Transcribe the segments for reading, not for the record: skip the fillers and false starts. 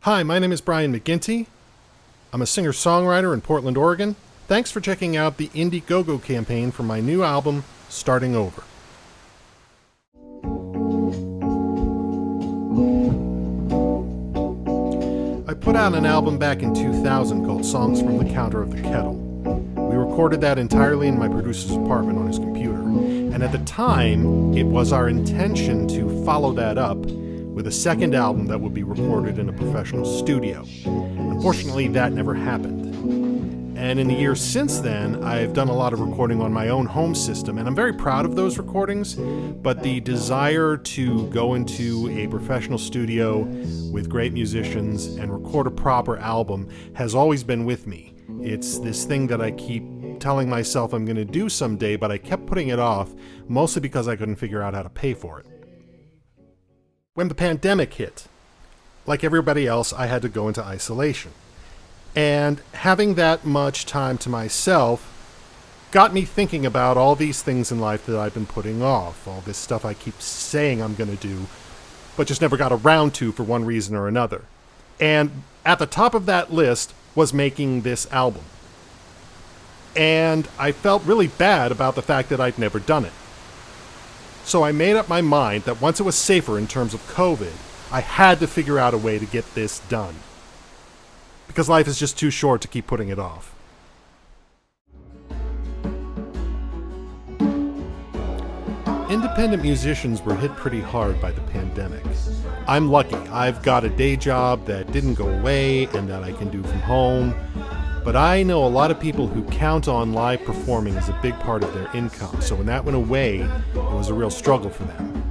Hi, my name is Brian McGinty. I'm a singer-songwriter in Portland, Oregon. Thanks for checking out the Indiegogo campaign for my new album, Starting Over. I put out an album back in 2000 called Songs from the Counter of the Kettle. We recorded that entirely in my producer's apartment on his computer, and at the time, it was our intention to follow that up with a second album that would be recorded in a professional studio. Unfortunately, that never happened. And in the years since then, I've done a lot of recording on my own home system, and I'm very proud of those recordings, but the desire to go into a professional studio with great musicians and record a proper album has always been with me. It's this thing that I keep telling myself I'm going to do someday, but I kept putting it off, mostly because I couldn't figure out how to pay for it. When the pandemic hit, like everybody else, I had to go into isolation. And having that much time to myself got me thinking about all these things in life that I've been putting off, all this stuff I keep saying I'm going to do, but just never got around to for one reason or another. And at the top of that list was making this album. And I felt really bad about the fact that I'd never done it. So I made up my mind that once it was safer in terms of COVID, I had to figure out a way to get this done. Because life is just too short to keep putting it off. Independent musicians were hit pretty hard by the pandemic. I'm lucky. I've got a day job that didn't go away and that I can do from home. But I know a lot of people who count on live performing as a big part of their income. So when that went away, it was a real struggle for them.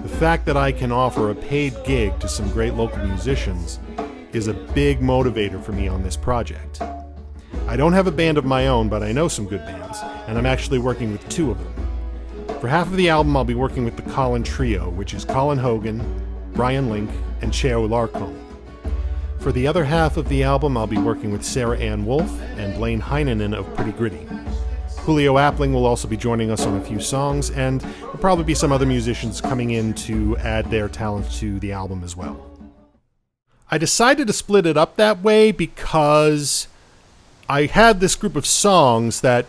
The fact that I can offer a paid gig to some great local musicians is a big motivator for me on this project. I don't have a band of my own, but I know some good bands, and I'm actually working with two of them. For half of the album, I'll be working with the Colin Trio, which is Colin Hogan, Brian Link, and Cheo Larcombe. For the other half of the album, I'll be working with Sarah Ann Wolf and Blaine Heinonen of Pretty Gritty. Julio Appling will also be joining us on a few songs, and there'll probably be some other musicians coming in to add their talent to the album as well. I decided to split it up that way because I had this group of songs that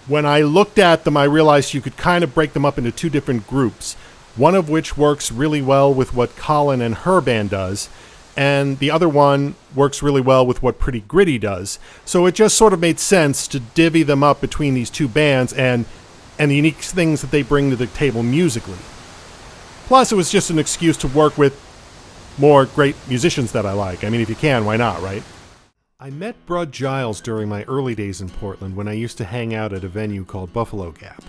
when I looked at them, I realized you could kind of break them up into two different groups, one of which works really well with what Colin and her band does, and the other one works really well with what Pretty Gritty does. So it just sort of made sense to divvy them up between these two bands and the unique things that they bring to the table musically. Plus, it was just an excuse to work with more great musicians that I like. I mean, if you can, why not, right? I met Brud Giles during my early days in Portland when I used to hang out at a venue called Buffalo Gap.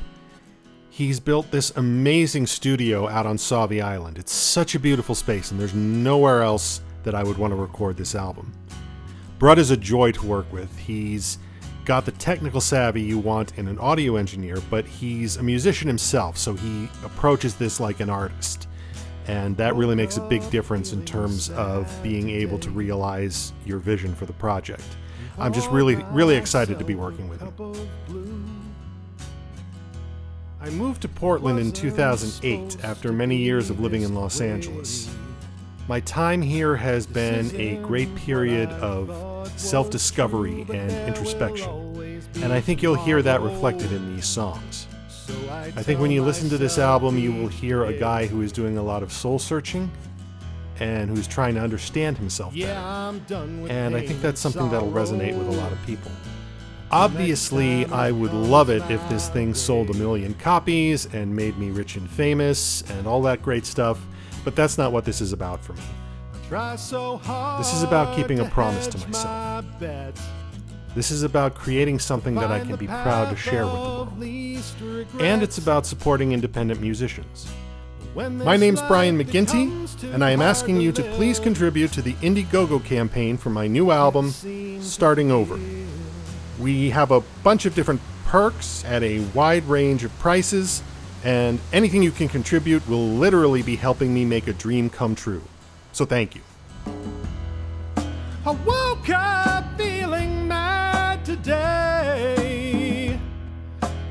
He's built this amazing studio out on Sauvie Island. It's such a beautiful space, and there's nowhere else that I would want to record this album. Brud is a joy to work with. He's got the technical savvy you want in an audio engineer, but he's a musician himself, so he approaches this like an artist. And that really makes a big difference in terms of being able to realize your vision for the project. I'm just really excited to be working with him. I moved to Portland in 2008 after many years of living in Los Angeles. My time here has been a great period of self-discovery and introspection, and I think you'll hear that reflected in these songs. I think when you listen to this album, you will hear a guy who is doing a lot of soul-searching and who's trying to understand himself better. And I think that's something that'll resonate with a lot of people. Obviously, I would love it if this thing sold 1 million copies and made me rich and famous and all that great stuff, but that's not what this is about for me. This is about keeping a promise to myself. This is about creating something that I can be proud to share with the world. And it's about supporting independent musicians. My name's Brian McGinty, and I am asking you to please contribute to the Indiegogo campaign for my new album, Starting Over. We have a bunch of different perks at a wide range of prices, and anything you can contribute will literally be helping me make a dream come true. So thank you. I woke up feeling mad today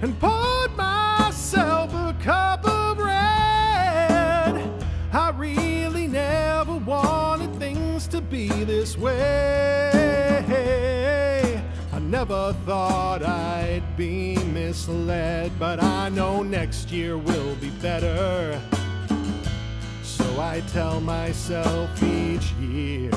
and poured myself a cup of red. I really never wanted things things to be this way. I never thought I'd be misled, but I know next year will be better. So I tell myself each year,